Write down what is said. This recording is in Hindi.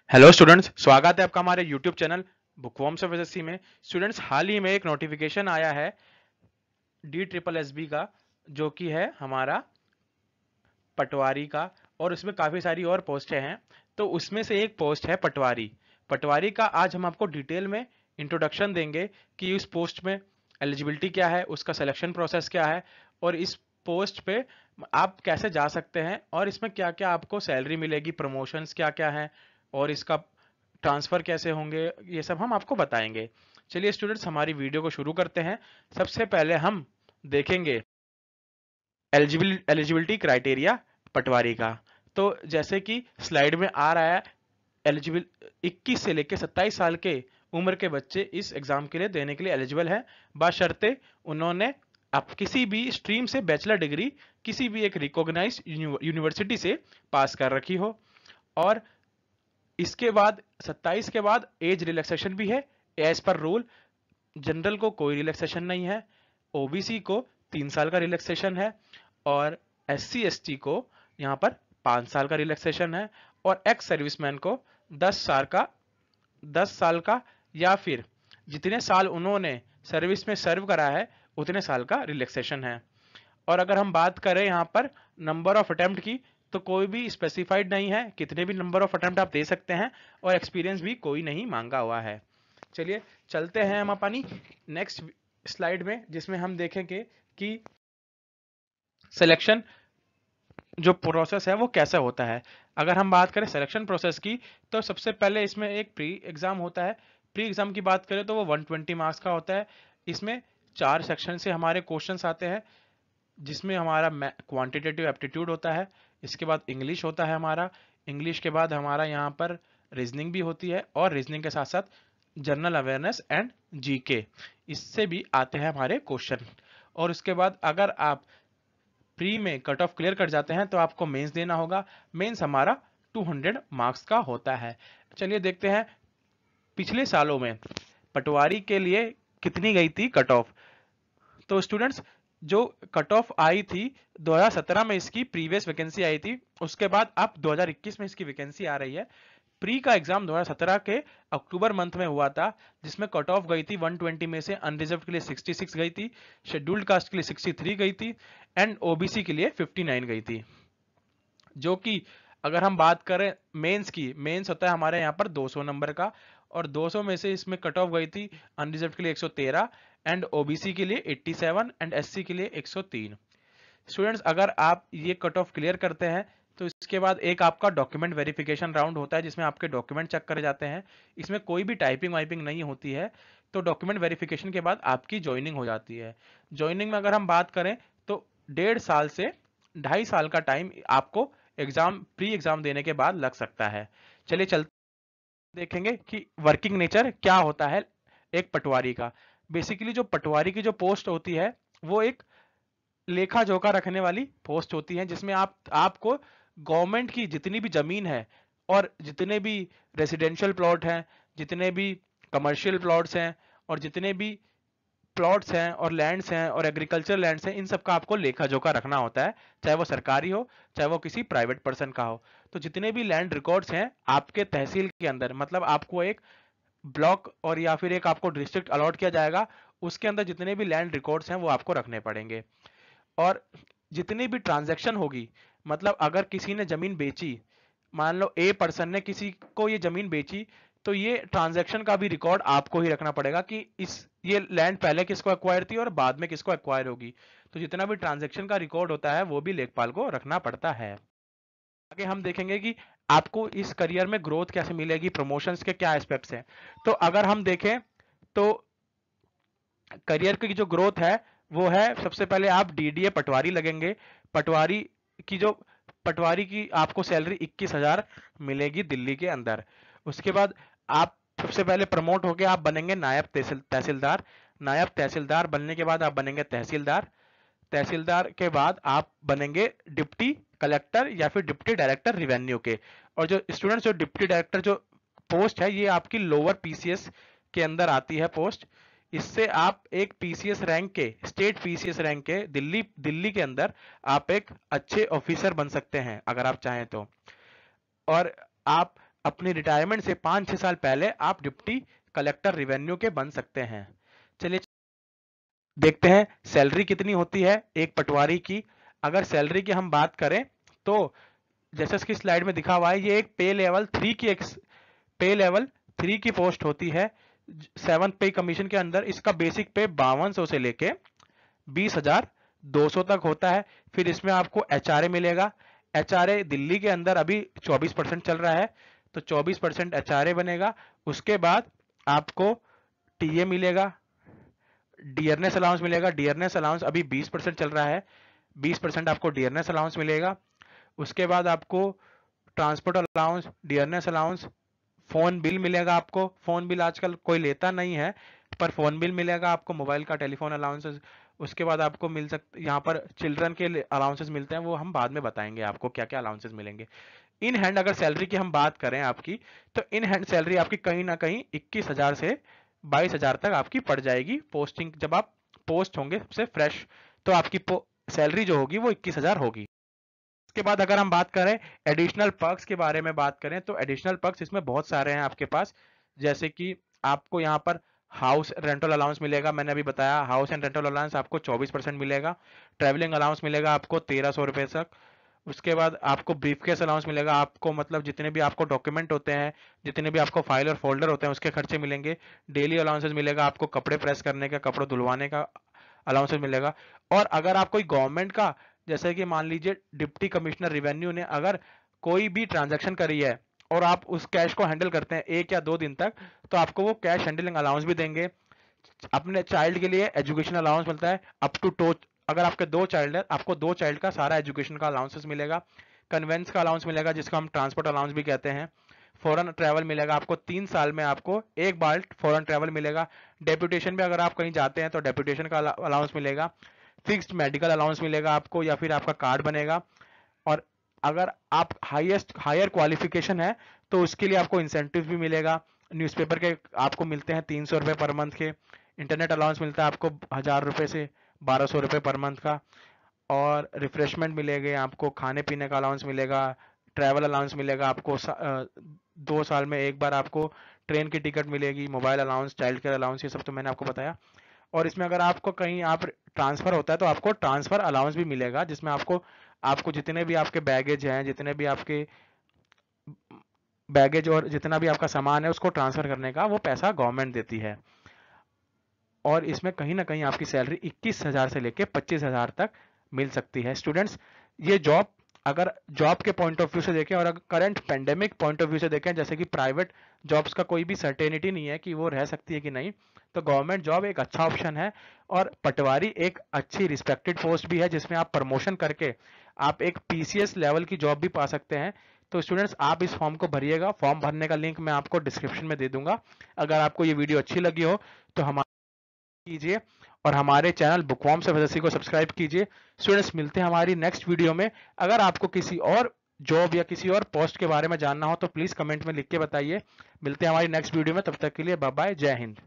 हेलो स्टूडेंट्स, स्वागत है आपका हमारे YouTube channel bookworms of SSC में। स्टूडेंट्स, हाल ही में एक नोटिफिकेशन आया है DSSB का, जो कि है हमारा पटवारी का, और उसमें काफ़ी सारी और पोस्टें हैं। तो उसमें से एक पोस्ट है पटवारी। पटवारी का आज हम आपको डिटेल में इंट्रोडक्शन देंगे कि उस पोस्ट में एलिजिबिलिटी क्या है, उसका सिलेक्शन प्रोसेस क्या है, और इस पोस्ट पे आप कैसे जा सकते हैं, और इसमें क्या क्या आपको सैलरी मिलेगी, प्रमोशंस क्या क्या हैं, और इसका ट्रांसफ़र कैसे होंगे, ये सब हम आपको बताएंगे। चलिए स्टूडेंट्स, हमारी वीडियो को शुरू करते हैं। सबसे पहले हम देखेंगे एलिजिबिलिटी क्राइटेरिया पटवारी का। तो जैसे कि स्लाइड में आ रहा है, एलिजिबल 21 से लेकर 27 साल के उम्र के बच्चे इस एग्जाम के लिए देने के लिए एलिजिबल है, बशर्ते उन्होंने आप किसी भी स्ट्रीम से बैचलर डिग्री किसी भी एक रिकॉग्नाइज यूनिवर्सिटी से पास कर रखी हो। और इसके बाद 27 के बाद एज रिलैक्सेशन भी है एज पर रूल। जनरल को कोई रिलैक्सेशन नहीं है, ओबीसी को 3 साल का रिलैक्सेशन है, और SC ST को यहाँ पर 5 साल का रिलैक्सेशन है, और एक्स सर्विसमैन को 10 साल का या फिर जितने साल उन्होंने सर्विस में सर्व करा है उतने साल का रिलैक्सेशन है। और अगर हम बात करें यहाँ पर नंबर ऑफ अटेम्प्ट की, तो कोई भी स्पेसिफाइड नहीं है, कितने भी नंबर ऑफ अटेम्प्ट आप दे सकते हैं, और एक्सपीरियंस भी कोई नहीं मांगा हुआ है। चलिए चलते हैं हम अपनी नेक्स्ट स्लाइड में, जिसमें हम देखेंगे कि सिलेक्शन जो प्रोसेस है वो कैसे होता है। अगर हम बात करें सिलेक्शन प्रोसेस की, तो सबसे पहले इसमें एक प्री एग्जाम होता है। प्री एग्जाम की बात करें तो वो 120 मार्क्स का होता है। इसमें 4 सेक्शन से हमारे क्वेश्चंस आते हैं, जिसमें हमारा क्वांटिटेटिव एप्टीट्यूड होता है, इसके बाद इंग्लिश होता है हमारा, इंग्लिश के बाद हमारा यहाँ पर रीजनिंग भी होती है, और रीजनिंग के साथ साथ जनरल अवेयरनेस एंड जीके, इससे भी आते हैं हमारे क्वेश्चन। और उसके बाद अगर आप प्री में कट ऑफ क्लियर कर जाते हैं तो आपको मेंस देना होगा। मेंस हमारा 200 मार्क्स का होता है। चलिए देखते हैं पिछले सालों में पटवारी के लिए कितनी गई थी कट ऑफ। तो स्टूडेंट्स, जो कट ऑफ आई थी 2017 में, इसकी प्रीवियस वैकेंसी आई थी, उसके बाद अब 2021 में इसकी वैकेंसी आ रही है। प्री का एग्जाम 2017 के अक्टूबर मंथ में हुआ था, जिसमें कट ऑफ गई थी 120 में से अनरिजर्व के लिए 66 गई थी, शेड्यूल्ड कास्ट के लिए 63 गई थी, एंड ओबीसी के लिए 59 गई थी। जो कि अगर हम बात करें मेंस की, मेंस होता है हमारे यहाँ पर 200 नंबर का, और 200 में से इसमें कट ऑफ गई थी अनरिजर्व के लिए 113, एंड ओबीसी के लिए 87, एंड एससी के लिए 103। स्टूडेंट्स, अगर आप ये कट ऑफ क्लियर करते हैं तो इसके बाद एक आपका डॉक्यूमेंट वेरिफिकेशन राउंड होता है, जिसमें आपके डॉक्यूमेंट चेक करे जाते हैं। इसमें कोई भी टाइपिंग वाइपिंग नहीं होती है। तो डॉक्यूमेंट वेरिफिकेशन के बाद आपकी ज्वाइनिंग हो जाती है। ज्वाइनिंग में अगर हम बात करें तो 1.5 साल से 2.5 साल का टाइम आपको एग्जाम प्री एग्जाम देने के बाद लग सकता है। चलिए चलते देखेंगे कि वर्किंग नेचर क्या होता है एक पटवारी का। बेसिकली जो पटवारी की जो पोस्ट होती है वो एक लेखा जोखा रखने वाली पोस्ट होती है, जिसमें आपको गवर्नमेंट की जितनी भी जमीन है, और जितने भी रेसिडेंशियल प्लॉट हैं, जितने भी कमर्शियल प्लॉट्स हैं, और जितने भी प्लॉट्स हैं और लैंड्स हैं और एग्रीकल्चर लैंड्स हैं, इन सब का आपको लेखा जोखा रखना होता है, चाहे वो सरकारी हो चाहे वो किसी प्राइवेट पर्सन का हो। तो जितने भी लैंड रिकॉर्ड्स हैं आपके तहसील के अंदर, मतलब आपको एक ब्लॉक और या फिर एक आपको डिस्ट्रिक्ट अलॉट किया जाएगा, उसके अंदर जितने भी लैंड रिकॉर्ड्स हैं वो आपको रखने पड़ेंगे। और जितनी भी ट्रांजैक्शन होगी, मतलब अगर किसी ने जमीन बेची, मान लो ए पर्सन ने किसी को ये जमीन बेची, तो ये ट्रांजैक्शन का भी रिकॉर्ड आपको ही रखना पड़ेगा कि इस ये लैंड पहले किसको एक्वायर थी और बाद में किसको एक्वायर होगी। तो जितना भी ट्रांजैक्शन का रिकॉर्ड होता है वो भी लेखपाल को रखना पड़ता है। आगे हम देखेंगे कि आपको इस करियर में ग्रोथ कैसे मिलेगी, प्रमोशंस के क्या एस्पेक्ट्स हैं। तो अगर हम देखें तो करियर की जो ग्रोथ है वो है, सबसे पहले आप डीडीए पटवारी लगेंगे। पटवारी की जो पटवारी की आपको सैलरी 21,000 मिलेगी दिल्ली के अंदर। उसके बाद आप सबसे पहले प्रमोट होकर आप बनेंगे नायब तहसीलदार। नायब तहसीलदार बनने के बाद आप बनेंगे तहसीलदार। तहसीलदार के बाद आप बनेंगे डिप्टी कलेक्टर या फिर डिप्टी डायरेक्टर रिवेन्यू के। और जो स्टूडेंट्स, जो डिप्टी डायरेक्टर जो पोस्ट है, ये आपकी लोअर पीसीएस के अंदर आती है पोस्ट। इससे आप एक पीसीएस रैंक के, स्टेट पीसीएस रैंक के दिल्ली दिल्ली के अंदर आप एक अच्छे ऑफिसर बन सकते हैं अगर आप चाहें तो। और आप अपनी रिटायरमेंट से 5-6 साल पहले आप डिप्टी कलेक्टर रेवेन्यू के बन सकते हैं। चलिए देखते हैं सैलरी कितनी होती है एक पटवारी की। अगर सैलरी की हम बात करें तो जैसे इसकी स्लाइड में दिखा हुआ है, ये एक पे लेवल 3 की पोस्ट होती है। 7th पे कमीशन के अंदर इसका बेसिक पे 5200 से लेके 20,200 तक होता है। फिर इसमें आपको एचआरए मिलेगा। एचआरए दिल्ली के अंदर अभी 24% चल रहा है, तो 24% एचआरए बनेगा। उसके बाद आपको टीए मिलेगा, डियरनेस अलाउंस मिलेगा। डियरनेस अलाउंस अभी 20% चल रहा है, 20% आपको डियरनेस अलाउंस मिलेगा। उसके बाद आपको transport allowance, dearness allowance, phone bill मिलेगा आपको। फोन बिल आजकल कोई लेता नहीं है, पर फोन बिल मिलेगा आपको, मोबाइल का टेलीफोन अलाउंसेस। उसके बाद आपको मिल सकते, यहाँ पर चिल्ड्रन के अलाउंसेस मिलते हैं, वो हम बाद में बताएंगे आपको क्या क्या अलाउंसेस मिलेंगे। इन हैंड अगर सैलरी की हम बात करें आपकी, तो इन हैंड सैलरी आपकी कहीं ना कहीं 21,000 से 22,000 तक आपकी पड़ जाएगी। पोस्टिंग जब आप पोस्ट होंगे सबसे फ्रेश, तो आपकी सैलरी जो होगी वो 21,000 होगी। इसके बाद अगर हम बात करें एडिशनल पर्क्स के बारे में बात करें, तो एडिशनल पर्क्स इसमें बहुत सारे हैं आपके पास। जैसे कि आपको यहाँ पर हाउस रेंटल अलाउंस मिलेगा, मैंने अभी बताया हाउस एंड रेंटल अलाउंस आपको 24% मिलेगा। ट्रैवलिंग अलाउंस मिलेगा आपको 1300 रुपए तक। उसके बाद आपको ब्रीफकेस अलाउंस मिलेगा आपको, मतलब जितने भी आपको डॉक्यूमेंट होते हैं, जितने भी आपको फाइल और फोल्डर होते हैं उसके खर्चे मिलेंगे। डेली अलाउंसेस मिलेगा आपको, कपड़े प्रेस करने का, कपड़े धुलवाने का अलाउंसेस मिलेगा। और अगर आप कोई गवर्नमेंट का, जैसे कि मान लीजिए डिप्टी कमिश्नर रेवेन्यू ने अगर कोई भी ट्रांजैक्शन करी है और आप उस कैश को हैंडल करते हैं 1 या 2 दिन तक, तो आपको वो कैश हैंडलिंग अलाउंस भी देंगे। अपने चाइल्ड के लिए एजुकेशन अलाउंस मिलता है अप टू टो, अगर आपके 2 चाइल्ड है आपको 2 चाइल्ड का सारा एजुकेशन का अलाउंसेस मिलेगा। कन्वेंस का अलाउंस मिलेगा जिसको हम ट्रांसपोर्ट अलाउंस भी कहते हैं। फॉरेन ट्रैवल मिलेगा आपको, 3 साल में आपको एक बार फॉरेन ट्रैवल मिलेगा। डेप्यूटेशन में अगर आप कहीं जाते हैं तो डेप्यूटेशन का अलाउंस मिलेगा। फिक्स्ड मेडिकल अलाउंस मिलेगा आपको, या फिर आपका कार्ड बनेगा। और अगर आप हायर क्वालिफिकेशन है तो उसके लिए आपको इंसेंटिव भी मिलेगा। न्यूज़पेपर के आपको मिलते हैं 300 रुपए पर मंथ के। इंटरनेट अलाउंस मिलता है आपको 1,000 रुपए से 1,200 रुपए पर मंथ का। और रिफ्रेशमेंट मिलेंगे आपको, खाने पीने का अलाउंस मिलेगा। ट्रैवल अलाउंस मिलेगा आपको, 2 साल में एक बार आपको ट्रेन की टिकट मिलेगी। Mobile allowance, child care allowance, ये सब तो मैंने आपको बताया। और इसमें अगर आपको कहीं आप ट्रांसफर होता है तो आपको ट्रांसफर अलाउंस भी मिलेगा, जिसमें आपको आपको जितने भी आपके बैगेज हैं, जितने भी आपके बैगेज और जितना भी आपका सामान है उसको ट्रांसफर करने का वो पैसा गवर्नमेंट देती है। और इसमें कहीं ना कहीं आपकी सैलरी 21,000 से लेके 25,000 तक मिल सकती है। स्टूडेंट्स, ये जॉब अगर जॉब के पॉइंट ऑफ व्यू से देखें और अगर current pandemic point of view से देखें, जैसे कि प्राइवेट जॉब्स का कोई भी सर्टेनिटी नहीं है कि वो रह सकती है कि नहीं, तो गवर्नमेंट जॉब एक अच्छा ऑप्शन है। और पटवारी एक अच्छी रिस्पेक्टेड पोस्ट भी है जिसमें आप प्रमोशन करके आप एक पीसीएस लेवल की जॉब भी पा सकते हैं। तो स्टूडेंट्स, आप इस फॉर्म को भरिएगा। फॉर्म भरने का लिंक मैं आपको डिस्क्रिप्शन में दे दूंगा। अगर आपको ये वीडियो अच्छी लगी हो तो हमारे कीजिए और हमारे चैनल बुकवॉर्म से फैंटेसी को सब्सक्राइब कीजिए। स्टूडेंट्स, मिलते हैं हमारी नेक्स्ट वीडियो में। अगर आपको किसी और जॉब या किसी और पोस्ट के बारे में जानना हो तो प्लीज कमेंट में लिख के बताइए। मिलते हैं हमारी नेक्स्ट वीडियो में, तब तक के लिए बाय बाय, जय हिंद।